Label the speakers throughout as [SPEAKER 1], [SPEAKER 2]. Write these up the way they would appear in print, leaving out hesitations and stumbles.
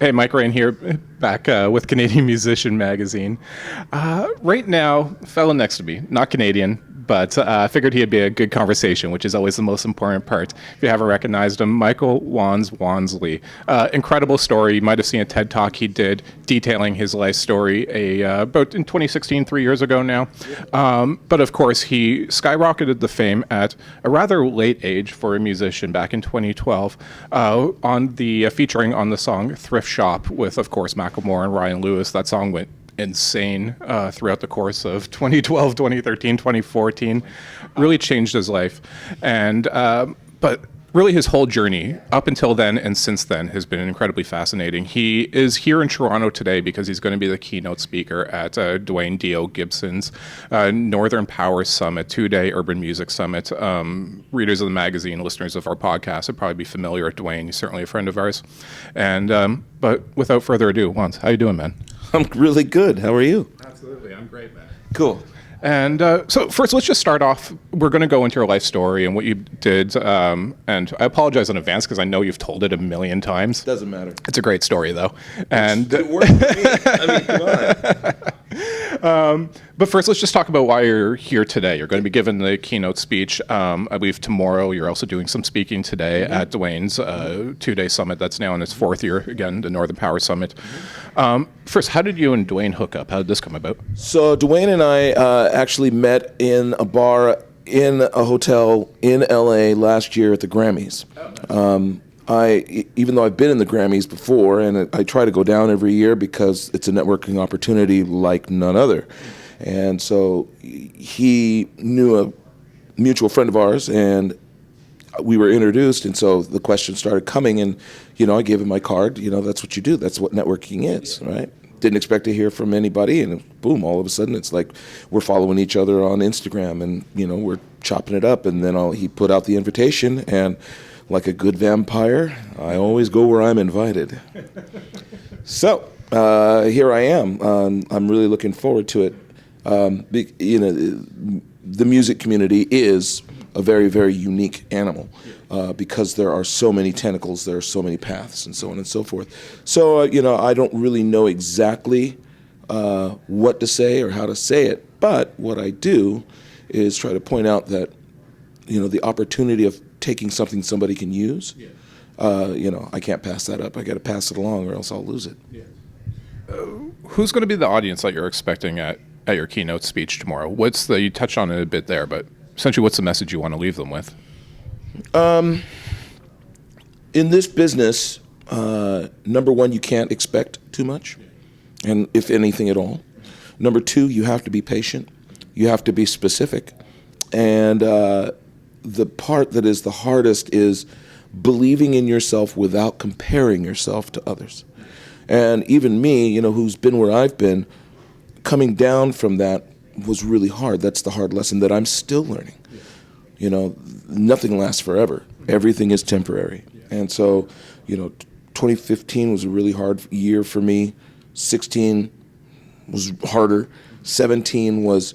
[SPEAKER 1] Hey, Mike Raine here, back with Canadian Musician Magazine. Right now, fellow next to me, not Canadian, but I figured he'd be a good conversation, which is always the most important part. If you haven't recognized him, Michael Wansley. Incredible story. You might have seen a TED Talk he did detailing his life story about in 2016, 3 years ago now. But of course, he skyrocketed to fame at a rather late age for a musician back in 2012 on the featuring on the song Thrift Shop with, of course, Macklemore and Ryan Lewis. That song went insane throughout the course of 2012, 2013, 2014. Really changed his life. And but really his whole journey up until then and since then has been incredibly fascinating. He is here in Toronto today because he's going to be the keynote speaker at Dwayne D.O. Gibson's Northern Power Summit, 2-day urban music summit. Readers of the magazine, listeners of our podcast would probably be familiar with Dwayne. He's certainly a friend of ours. And but without further ado, Wanz, how you doing, man?
[SPEAKER 2] I'm really good. How are you?
[SPEAKER 1] Absolutely. I'm great, man.
[SPEAKER 2] Cool.
[SPEAKER 1] And so first, let's just start off. We're going to go into your life story and what you did. And I apologize in advance because I know you've told it a million times.
[SPEAKER 2] Doesn't matter.
[SPEAKER 1] It's a great story, though. And
[SPEAKER 2] it worked for me. I mean, come on.
[SPEAKER 1] But first, let's just talk about why you're here today. You're going to be giving the keynote speech, I believe, tomorrow. You're also doing some speaking today at Dwayne's 2-day summit. That's now in its 4th year, again, the Northern Power Summit. First, how did you and Dwayne hook up? How did this come about?
[SPEAKER 2] So Dwayne and I actually met in a bar in a hotel in LA last year at the Grammys. Even though I've been in the Grammys before, and I try to go down every year because it's a networking opportunity like none other. And so he knew a mutual friend of ours, and we were introduced, and so the questions started coming, and, I gave him my card. That's what you do. That's what networking is, right? Didn't expect to hear from anybody, and boom, all of a sudden it's like we're following each other on Instagram, and, we're chopping it up, and then he put out the invitation, and like a good vampire, I always go where I'm invited. So here I am. I'm really looking forward to it. The music community is a very, very unique animal because there are so many tentacles, there are so many paths, and so on and so forth. So, I don't really know exactly what to say or how to say it, but what I do is try to point out that, the opportunity of taking something somebody can use, I can't pass that up. I got to pass it along or else I'll lose it.
[SPEAKER 1] Yeah. Who's going to be the audience that you're expecting at your keynote speech tomorrow? You touched on it a bit there, but essentially what's the message you want to leave them with?
[SPEAKER 2] In this business, number one, you can't expect too much, and if anything at all. Number two, you have to be patient. You have to be specific. And the part that is the hardest is believing in yourself without comparing yourself to others. And even me, who's been where I've been, coming down from that was really hard. That's the hard lesson that I'm still learning. Nothing lasts forever. Everything is temporary. And so, 2015 was a really hard year for me. 16 was harder. 17 was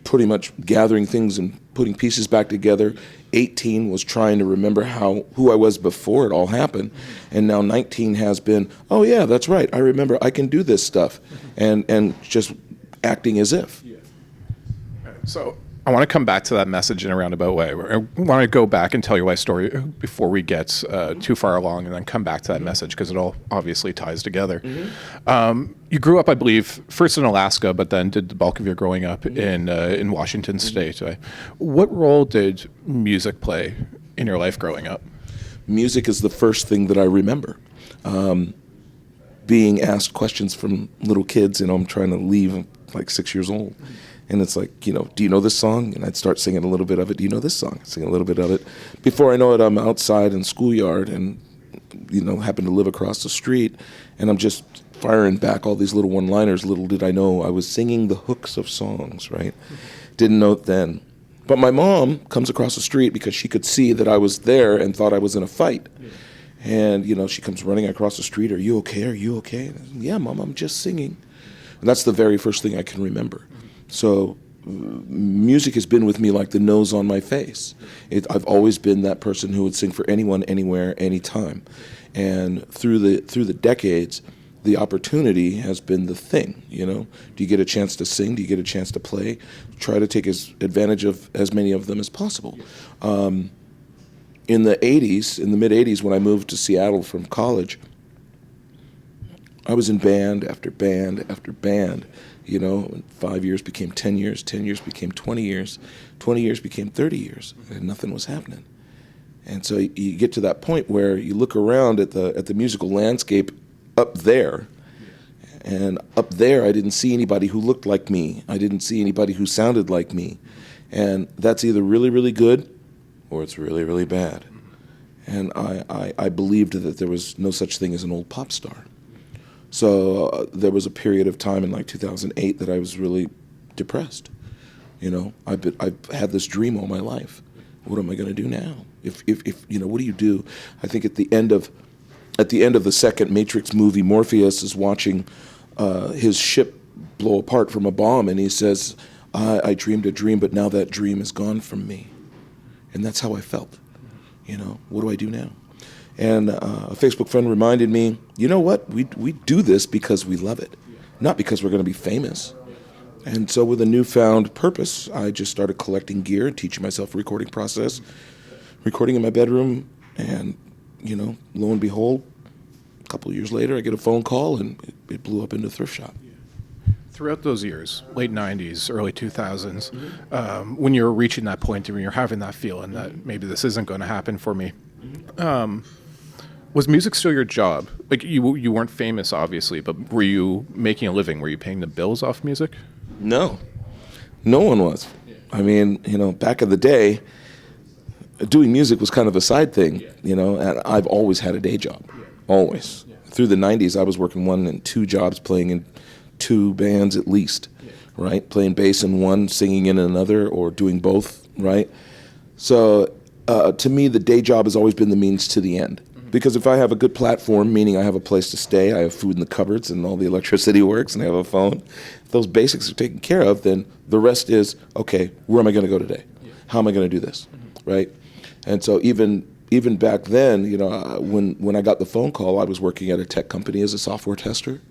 [SPEAKER 2] pretty much gathering things and putting pieces back together. 18 was trying to remember who I was before it all happened. And now 19 has been, oh yeah, that's right, I remember I can do this stuff. And just acting as if.
[SPEAKER 1] Yeah. So I want to come back to that message in a roundabout way. I want to go back and tell your life story before we get too far along, and then come back to that message because it all obviously ties together. You grew up, I believe, first in Alaska, but then did the bulk of your growing up in Washington State. What role did music play in your life growing up?
[SPEAKER 2] Music is the first thing that I remember. Being asked questions from little kids, I'm trying to leave like 6 years old. And it's like, do you know this song? And I'd start singing a little bit of it. Do you know this song? Sing a little bit of it. Before I know it, I'm outside in schoolyard and, happen to live across the street. And I'm just firing back all these little one-liners. Little did I know I was singing the hooks of songs, right? Didn't know it then. But my mom comes across the street because she could see that I was there and thought I was in a fight. And, she comes running across the street. Are you okay? Are you okay? Yeah, Mom, I'm just singing. And that's the very first thing I can remember. So music has been with me like the nose on my face. I've always been that person who would sing for anyone, anywhere, anytime. And through the decades, the opportunity has been the thing, you know. Do you get a chance to sing? Do you get a chance to play? Try to take advantage of as many of them as possible. In the 80s, in the mid-80s, when I moved to Seattle from college, I was in band after band after band, you know, and 5 years became 10 years, 10 years became 20 years, 20 years became 30 years, and nothing was happening. And so you get to that point where you look around at the musical landscape up there, and up there I didn't see anybody who looked like me. I didn't see anybody who sounded like me. And that's either really, really good or it's really, really bad. And I believed that there was no such thing as an old pop star. So there was a period of time in like 2008 that I was really depressed. You know, I've had this dream all my life. What am I going to do now? If you know, what do you do? I think at the end of the second Matrix movie, Morpheus is watching his ship blow apart from a bomb, and he says, I dreamed a dream, but now that dream is gone from me. And that's how I felt. You know, what do I do now? And a Facebook friend reminded me, you know what? We do this because we love it, not because we're going to be famous. And so with a newfound purpose, I just started collecting gear and teaching myself a recording process, recording in my bedroom, and, you know, lo and behold, a couple of years later, I get a phone call, and it blew up into Thrift Shop.
[SPEAKER 1] Throughout those years, late 90s, early 2000s, when you were reaching that point when you're having that feeling that maybe this isn't going to happen for me, was music still your job? Like, you weren't famous, obviously, but were you making a living? Were you paying the bills off music?
[SPEAKER 2] No. No one was. I mean, you know, back in the day, doing music was kind of a side thing, you know, and I've always had a day job. Always. Through the 90s, I was working 1 and 2 jobs, playing in 2 bands at least, right? Playing bass in one, singing in another, or doing both, right? So to me, the day job has always been the means to the end. Because if I have a good platform, meaning I have a place to stay, I have food in the cupboards and all the electricity works, and I have a phone, if those basics are taken care of, then the rest is, okay, where am I going to go today? How am I going to do this, right? And so even back then, you know, when I got the phone call, I was working at a tech company as a software tester.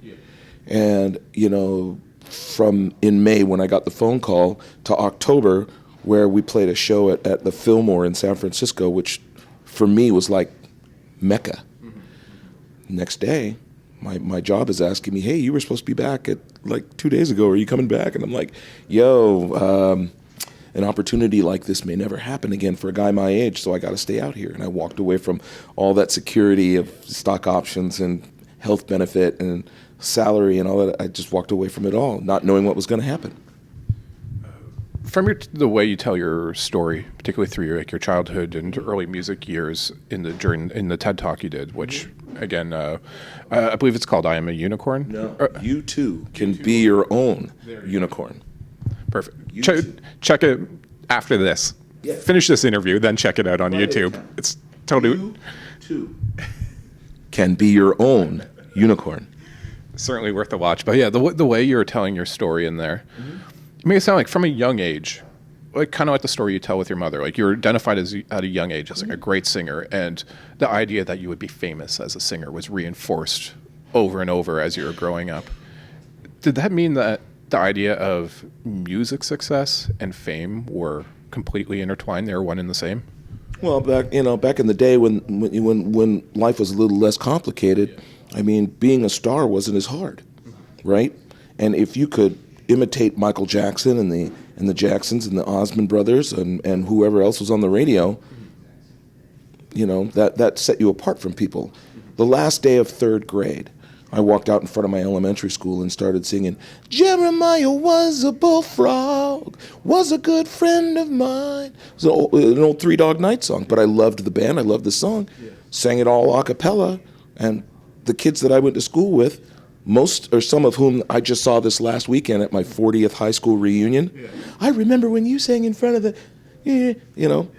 [SPEAKER 2] And, you know, from in May when I got the phone call to October, where we played a show at the Fillmore in San Francisco, which for me was like Mecca. Next day, my job is asking me, hey, you were supposed to be back at like 2 days ago. Are you coming back? And I'm like, yo, an opportunity like this may never happen again for a guy my age, so I got to stay out here. And I walked away from all that security of stock options and health benefit and salary and all that. I just walked away from it all, not knowing what was going to happen.
[SPEAKER 1] From the way you tell your story, particularly through your childhood and early music years in the TED Talk you did, which again, I believe it's called "I Am a Unicorn."
[SPEAKER 2] No, you too can be your own unicorn.
[SPEAKER 1] Perfect. Check it after this. Yeah. Finish this interview, then check it out on YouTube. It's totally.
[SPEAKER 2] You too can be your own unicorn.
[SPEAKER 1] Certainly worth a watch. But yeah, the way you're telling your story in there. You make it sound like from a young age, like kind of like the story you tell with your mother, like you're identified as at a young age as like a great singer, and the idea that you would be famous as a singer was reinforced over and over as you were growing up. Did that mean that the idea of music success and fame were completely intertwined? They were one and the same?
[SPEAKER 2] Well, back in the day when life was a little less complicated, I mean, being a star wasn't as hard, right? And if you could imitate Michael Jackson and the Jacksons and the Osmond brothers and whoever else was on the radio, you know, that set you apart from people. The last day of 3rd grade, I walked out in front of my elementary school and started singing, Jeremiah was a bullfrog, was a good friend of mine. It was an old Three Dog Night song, but I loved the band, I loved the song, sang it all a cappella, and the kids that I went to school with, most or some of whom I just saw this last weekend at my 40th high school reunion. Yeah. I remember when you sang in front of the, you know,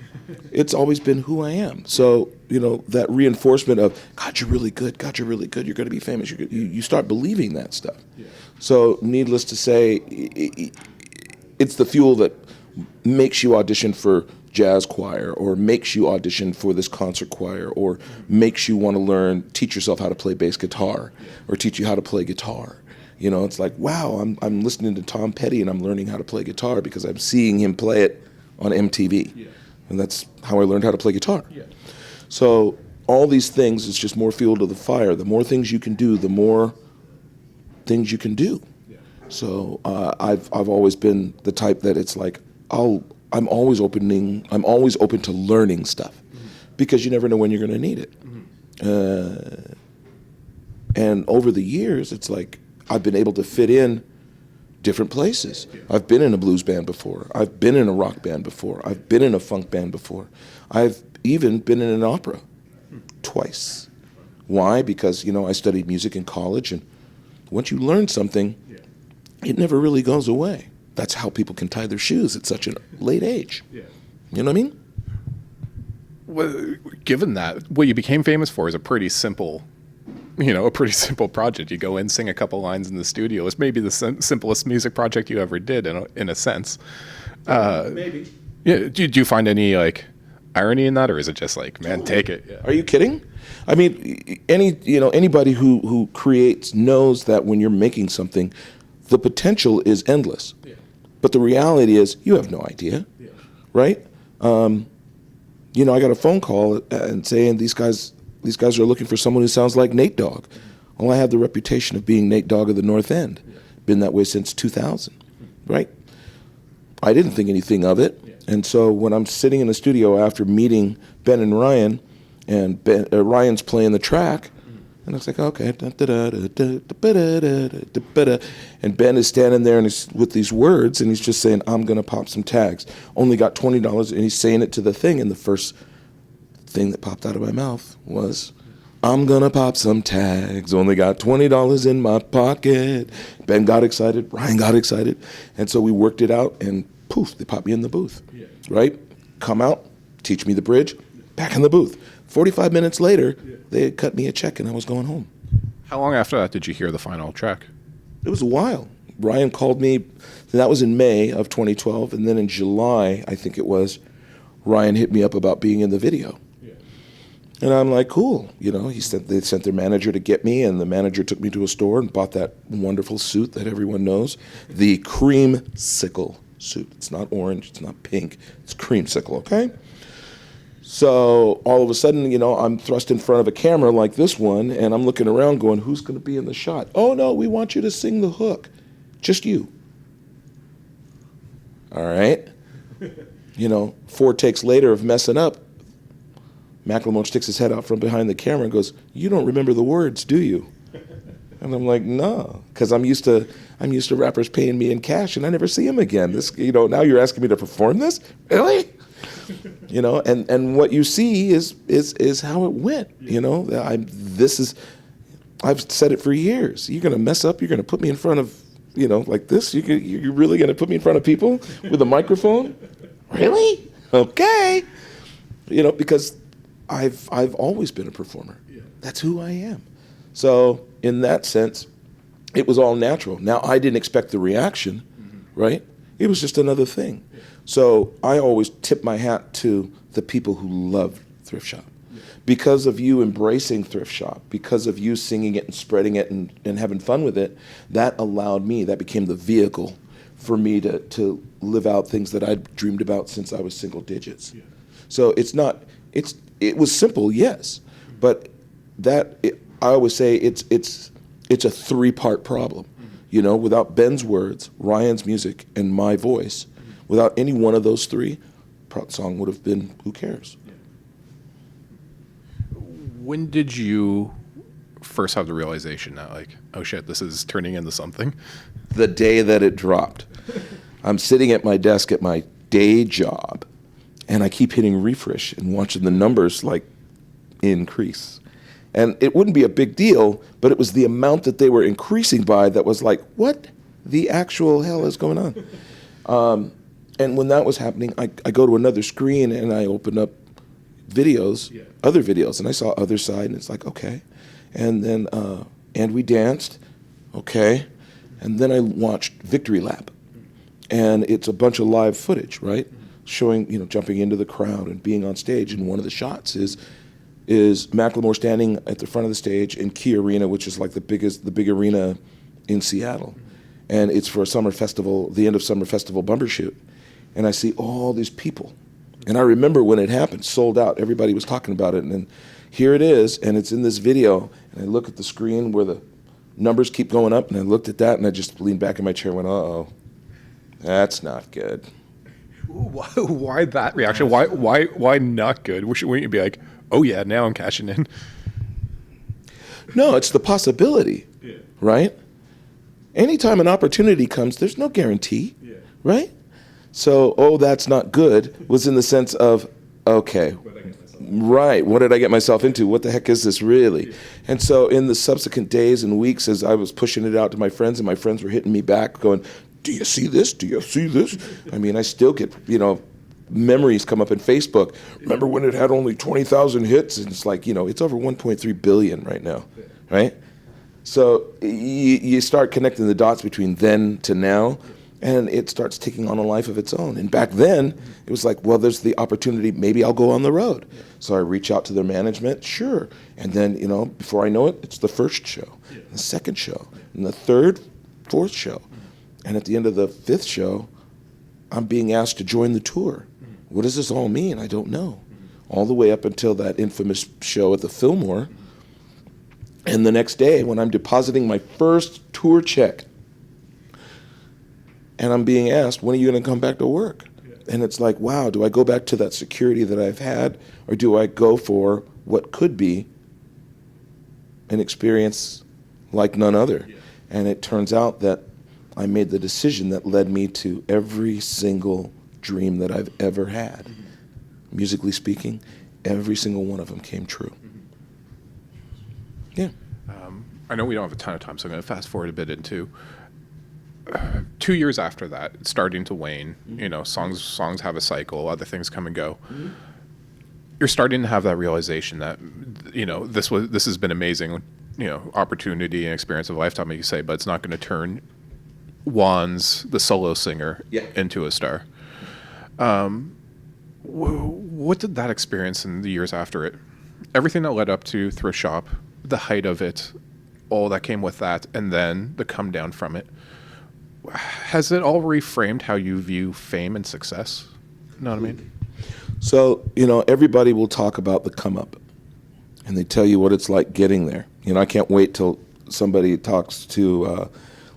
[SPEAKER 2] it's always been who I am. So, you know, that reinforcement of, God, you're really good. God, you're really good. You're going to be famous. You start believing that stuff. Yeah. So needless to say, it's the fuel that makes you audition for jazz choir, or makes you audition for this concert choir, or makes you want to teach yourself how to play bass guitar, or teach you how to play guitar. You know, it's like, wow, I'm listening to Tom Petty and I'm learning how to play guitar because I'm seeing him play it on MTV. Yeah. And that's how I learned how to play guitar. Yeah. So all these things is just more fuel to the fire. The more things you can do, the more things you can do. Yeah. So I've always been the type that it's like, I'm always open to learning stuff, because you never know when you're going to need it. And over the years, it's like I've been able to fit in different places. I've been in a blues band before. I've been in a rock band before. I've been in a funk band before. I've even been in an opera twice. Why? Because, you know, I studied music in college, and once you learn something, it never really goes away. That's how people can tie their shoes at such a late age. Yeah. You know what I mean?
[SPEAKER 1] Well, given that, what you became famous for is a pretty simple project. You go in, sing a couple lines in the studio. It's maybe the simplest music project you ever did, in a sense.
[SPEAKER 2] Maybe.
[SPEAKER 1] Yeah. Do you find any like irony in that, or is it just like, man, take it? Yeah.
[SPEAKER 2] Are you kidding? I mean, anybody who creates knows that when you're making something, the potential is endless. Yeah. But the reality is, you have no idea, right? I got a phone call and saying these guys are looking for someone who sounds like Nate Dogg. Well, I have the reputation of being Nate Dogg of the North End. Been that way since 2000, right? I didn't think anything of it. And so when I'm sitting in the studio after meeting Ben and Ryan, and Ryan's playing the track, and I was like, okay. And Ben is standing there and he's with these words, and he's just saying, I'm going to pop some tags. Only got $20, and he's saying it to the thing, and the first thing that popped out of my mouth was, I'm going to pop some tags. Only got $20 in my pocket. Ben got excited. Ryan got excited. And so we worked it out, and poof, they popped me in the booth, right? Come out, teach me the bridge, back in the booth. 45 minutes later, they had cut me a check and I was going home.
[SPEAKER 1] How long after that did you hear the final track?
[SPEAKER 2] It was a while. Ryan called me, that was in May of 2012, and then in July, I think it was, Ryan hit me up about being in the video. Yeah. And I'm like, cool. They sent their manager to get me, and the manager took me to a store and bought that wonderful suit that everyone knows, the creamsicle suit. It's not orange, it's not pink, it's creamsicle, okay? So all of a sudden, I'm thrust in front of a camera like this one, and I'm looking around going, who's going to be in the shot? Oh, no, we want you to sing the hook. Just you. All right. 4 takes later of messing up, Macklemore sticks his head out from behind the camera and goes, you don't remember the words, do you? And I'm like, no, because I'm used to rappers paying me in cash, and I never see them again. This, now you're asking me to perform this? Really? And what you see is how it went. I've said it for years. You're gonna mess up. You're gonna put me in front of, like this. You're really gonna put me in front of people with a microphone? Really? Okay. Because I've always been a performer. Yeah. That's who I am. So in that sense, it was all natural. Now I didn't expect the reaction, right? It was just another thing. Yeah. So I always tip my hat to the people who love Thrift Shop. Yeah. Because of you embracing Thrift Shop, because of you singing it and spreading it and having fun with it, that became the vehicle for me to live out things that I'd dreamed about since I was single digits. Yeah. So it was simple, yes, but I always say it's a 3-part problem. Mm-hmm. Without Ben's words, Ryan's music, and my voice, without any one of those 3, the song would have been Who Cares? Yeah.
[SPEAKER 1] When did you first have the realization that, like, oh shit, this is turning into something?
[SPEAKER 2] The day that it dropped. I'm sitting at my desk at my day job, and I keep hitting refresh and watching the numbers like increase. And it wouldn't be a big deal, but it was the amount that they were increasing by that was like, what the actual hell is going on? And when that was happening, I go to another screen and I open up videos, other videos, and I saw Other Side, and it's like, okay. And then, and we danced, okay. And then I watched Victory Lap. and it's a bunch of live footage, right? Showing, jumping into the crowd and being on stage. And one of the shots is Macklemore standing at the front of the stage in Key Arena, which is like the big arena in Seattle. And it's for a summer festival, the end of summer festival bumper shoot. And I see all these people. And I remember when it happened, sold out. Everybody was talking about it. And then here it is, and it's in this video. And I look at the screen where the numbers keep going up, and I looked at that, and I just leaned back in my chair and went, uh-oh, that's not good.
[SPEAKER 1] Why that reaction? Why not good? Wouldn't you be like, oh yeah, now I'm cashing in?
[SPEAKER 2] No, it's the possibility, right? Anytime an opportunity comes, there's no guarantee, right? So, oh, that's not good was in the sense of, okay, right, what did I get myself into? What the heck is this really? And so in the subsequent days and weeks as I was pushing it out to my friends, and my friends were hitting me back going, do you see this? Do you see this? I mean, I still get, memories come up in Facebook. Remember when it had only 20,000 hits? And it's like, it's over 1.3 billion right now, right? So you start connecting the dots between then to now, and it starts taking on a life of its own. And back then, it was like, well, there's the opportunity, maybe I'll go on the road. So I reach out to their management, sure. And then, before I know it, it's the first show, the second show, and the third, fourth show. And at the end of the fifth show, I'm being asked to join the tour. What does this all mean? I don't know. All the way up until that infamous show at the Fillmore. And the next day, when I'm depositing my first tour check, and I'm being asked, when are you going to come back to work? And it's like, wow, do I go back to that security that I've had, or do I go for what could be an experience like none other? And it turns out that I made the decision that led me to every single dream that I've ever had. Musically speaking, every single one of them came true. Yeah.
[SPEAKER 1] I know we don't have a ton of time, so I'm going to fast forward a bit into 2 years after that, it's starting to wane. Songs have a cycle, other things come and go. You're starting to have that realization that, this has been amazing, opportunity and experience of a lifetime, you say, but it's not going to turn Wanz, the solo singer, into a star. What did that experience in the years after it, everything that led up to Thrift Shop, the height of it, all that came with that, and then the come down from it, has it all reframed how you view fame and success? You know what I mean?
[SPEAKER 2] So, everybody will talk about the come up, and they tell you what it's like getting there. I can't wait till somebody talks to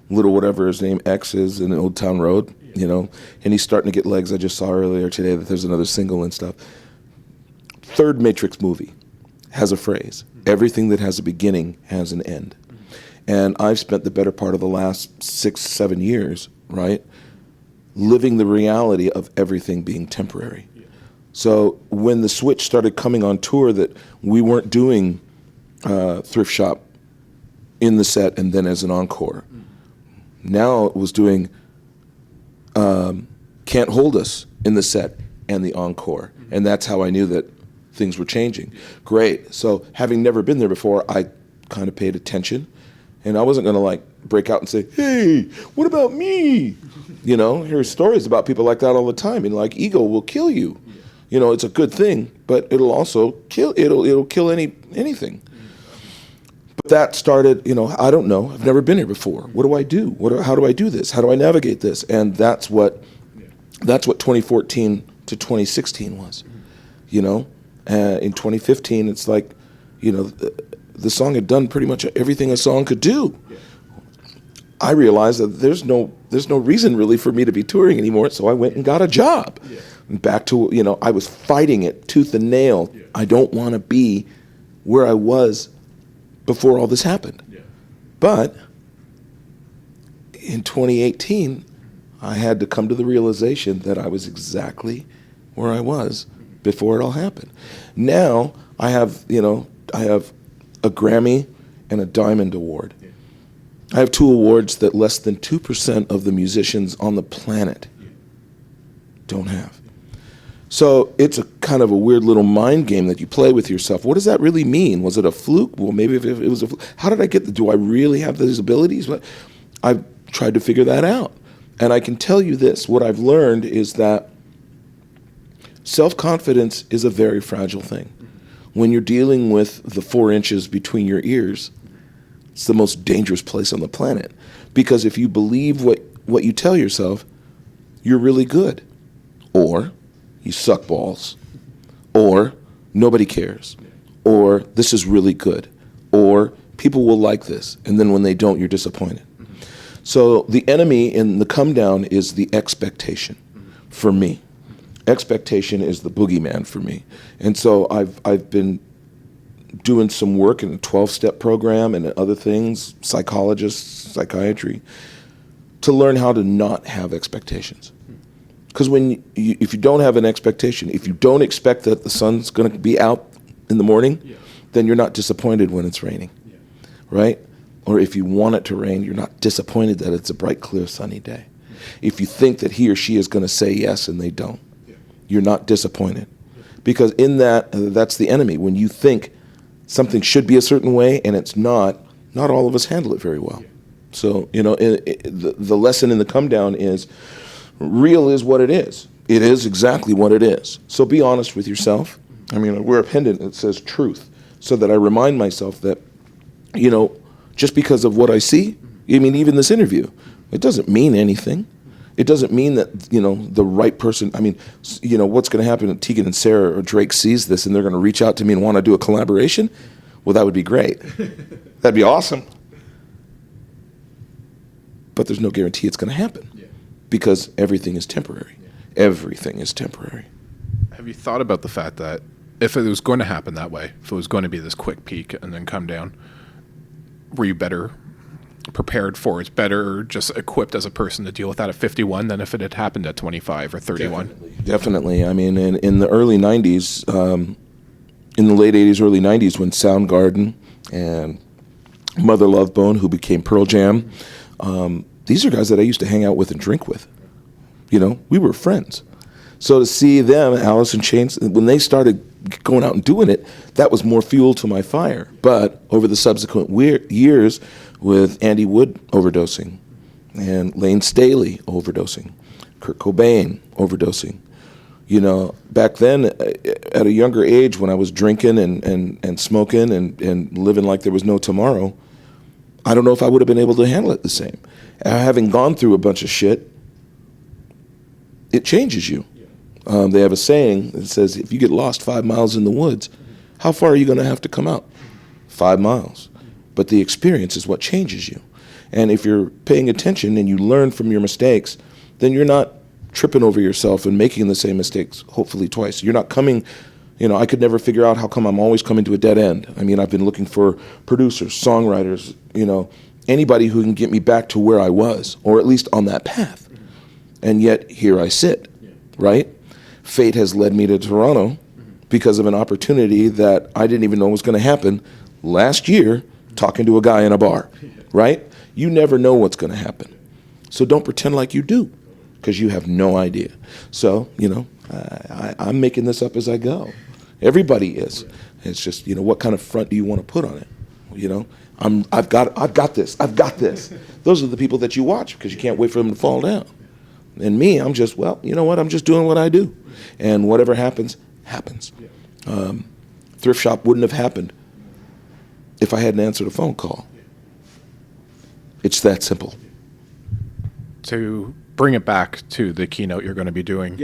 [SPEAKER 2] little whatever his name X is in Old Town Road, and he's starting to get legs. I just saw earlier today that there's another single and stuff. Third Matrix movie has a phrase: everything that has a beginning has an end. And I've spent the better part of the last 6-7 years, right, living the reality of everything being temporary. So when the switch started coming on tour that we weren't doing Thrift Shop in the set and then as an encore, now it was doing Can't Hold Us in the set and the encore. And that's how I knew that things were changing. Great. So having never been there before, I kind of paid attention. And I wasn't going to break out and say, hey, what about me? Hear stories about people like that all the time. And ego will kill you. It's a good thing, but it'll also kill, it'll kill anything. But that started, I don't know. I've never been here before. What do I do? How do I do this? How do I navigate this? And that's what 2014 to 2016 was, in 2015, it's like, the song had done pretty much everything a song could do. I realized that there's no reason really for me to be touring anymore, so I went and got a job. And back to, I was fighting it tooth and nail. I don't want to be where I was before all this happened. But in 2018, I had to come to the realization that I was exactly where I was before it all happened. Now I have a Grammy and a Diamond Award. I have 2 awards that less than 2% of the musicians on the planet don't have. So it's a kind of a weird little mind game that you play with yourself. What does that really mean? Was it a fluke? Well, maybe if it was a fluke. How did I get do I really have these abilities? I've tried to figure that out. And I can tell you this, what I've learned is that self-confidence is a very fragile thing. When you're dealing with the 4 inches between your ears, it's the most dangerous place on the planet. Because if you believe what you tell yourself, you're really good. Or you suck balls. Or nobody cares. Or this is really good. Or people will like this. And then when they don't, you're disappointed. So the enemy in the come down is the expectation for me. Expectation is the boogeyman for me. And so I've been doing some work in a 12-step program and other things, psychologists, psychiatry, to learn how to not have expectations. Because if you don't have an expectation, if you don't expect that the sun's going to be out in the morning, then you're not disappointed when it's raining, right? Or if you want it to rain, you're not disappointed that it's a bright, clear, sunny day. If you think that he or she is going to say yes and they don't, you're not disappointed. Because in that's the enemy. When you think something should be a certain way and it's not all of us handle it very well. So, the lesson in the come down is real is what it is. It is exactly what it is. So be honest with yourself. I mean, I wear a pendant that says truth so that I remind myself that, just because of what I see, even this interview, it doesn't mean anything. It doesn't mean that, the right person, what's going to happen if Tegan and Sarah or Drake sees this and they're going to reach out to me and want to do a collaboration? Well, that would be great. That'd be awesome. But there's no guarantee it's going to happen because everything is temporary. Everything is temporary.
[SPEAKER 1] Have you thought about the fact that if it was going to happen that way, if it was going to be this quick peak and then come down, were you better prepared for it, better just equipped as a person to deal with that at 51 than if it had happened at 25 or 31?
[SPEAKER 2] Definitely. I mean, in the early 90s, in the late 80s, early 90s, when Soundgarden and Mother Love Bone, who became Pearl Jam, these are guys that I used to hang out with and drink with. We were friends. So to see them, Alice in Chains, when they started going out and doing it, that was more fuel to my fire. But over the subsequent years, with Andy Wood overdosing, and Lane Staley overdosing, Kurt Cobain overdosing, back then, at a younger age, when I was drinking and smoking and living like there was no tomorrow, I don't know if I would have been able to handle it the same. Having gone through a bunch of shit, it changes you. They have a saying that says, if you get lost 5 miles in the woods, how far are you going to have to come out? 5 miles. But the experience is what changes you. And if you're paying attention and you learn from your mistakes, then you're not tripping over yourself and making the same mistakes, hopefully twice. You're not coming, I could never figure out how come I'm always coming to a dead end. I've been looking for producers, songwriters, anybody who can get me back to where I was, or at least on that path. And yet here I sit, right? Fate has led me to Toronto because of an opportunity that I didn't even know was going to happen last year, talking to a guy in a bar, right? You never know what's going to happen. So don't pretend like you do, because you have no idea. So, I'm making this up as I go. Everybody is. It's just, what kind of front do you want to put on it? I've got this. Those are the people that you watch because you can't wait for them to fall down. And me, I'm just, I'm just doing what I do. And whatever happens, happens. Thrift Shop wouldn't have happened if I hadn't answered a phone call. It's that simple.
[SPEAKER 1] To bring it back to the keynote you're going to be doing,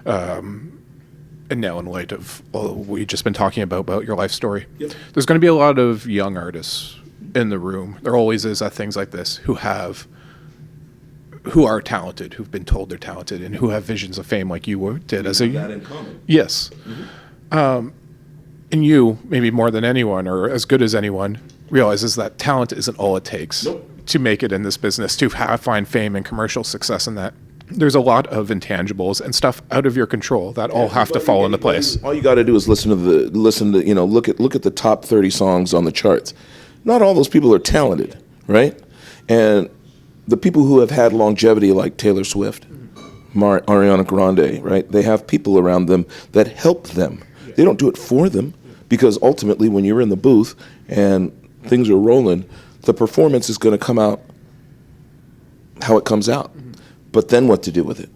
[SPEAKER 1] and now in light of all we've just been talking about your life story, there's going to be a lot of young artists in the room. There always is at things like this who are talented, who've been told they're talented, and who have visions of fame like you did as a.
[SPEAKER 2] That in common.
[SPEAKER 1] Yes. Mm-hmm. And you, maybe more than anyone, or as good as anyone, realizes that talent isn't all it takes to make it in this business, to find fame and commercial success in that. There's a lot of intangibles and stuff out of your control that all have to fall into place.
[SPEAKER 2] All you got to do is look at the top 30 songs on the charts. Not all those people are talented, right? And the people who have had longevity, like Taylor Swift, Ariana Grande, right? They have people around them that help them. They don't do it for them, because ultimately when you're in the booth and things are rolling, the performance is going to come out how it comes out. but then what to do with it.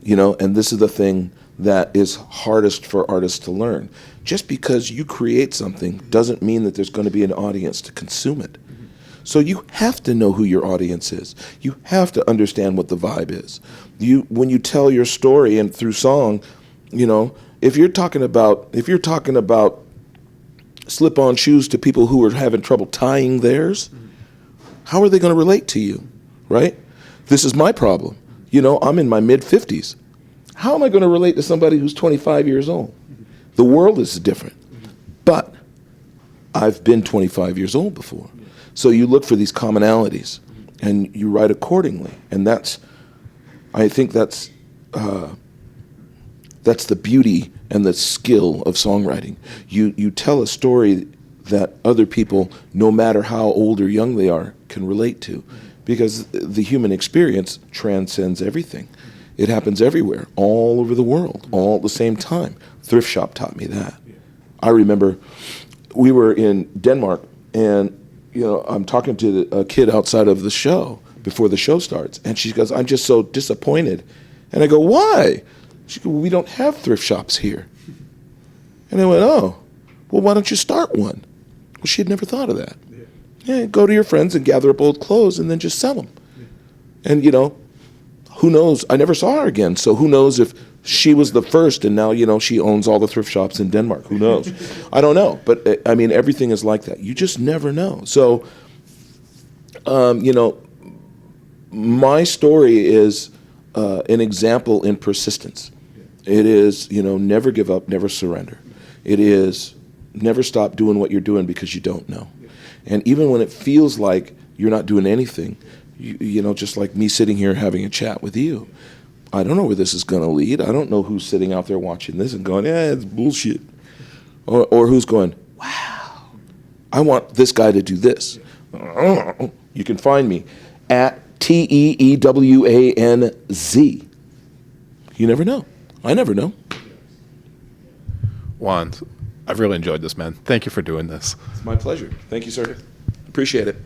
[SPEAKER 2] And this is the thing that is hardest for artists to learn. Just because you create something doesn't mean that there's going to be an audience to consume it. So you have to know who your audience is. You have to understand what the vibe is. When you tell your story and through song, if you're talking about slip-on shoes to people who are having trouble tying theirs, how are they going to relate to you, right? This is my problem. I'm in my mid-50s. How am I going to relate to somebody who's 25 years old? The world is different. But I've been 25 years old before. So you look for these commonalities and you write accordingly. And I think that's the beauty and the skill of songwriting. You tell a story that other people, no matter how old or young they are, can relate to. Because the human experience transcends everything. It happens everywhere, all over the world, all at the same time. Thrift Shop taught me that. I remember we were in Denmark, and I'm talking to a kid outside of the show before the show starts, and she goes, "I'm just so disappointed." And I go, "Why?" She goes, "Well, we don't have thrift shops here." And I went, "Oh, well, why don't you start one?" Well, she had never thought of that. Yeah, go to your friends and gather up old clothes and then just sell them. And, who knows? I never saw her again, so who knows if she was the first and now, she owns all the thrift shops in Denmark. Who knows? I don't know. But, everything is like that. You just never know. So, my story is an example in persistence. It is, never give up, never surrender. It is never stop doing what you're doing because you don't know. And even when it feels like you're not doing anything, just like me sitting here having a chat with you, I don't know where this is going to lead. I don't know who's sitting out there watching this and going, "Yeah, it's bullshit." Or who's going, "Wow, I want this guy to do this." You can find me at TEEWANZ. You never know. I never know.
[SPEAKER 1] Wanz, I've really enjoyed this, man. Thank you for doing this.
[SPEAKER 2] It's my pleasure. Thank you, sir. Appreciate it.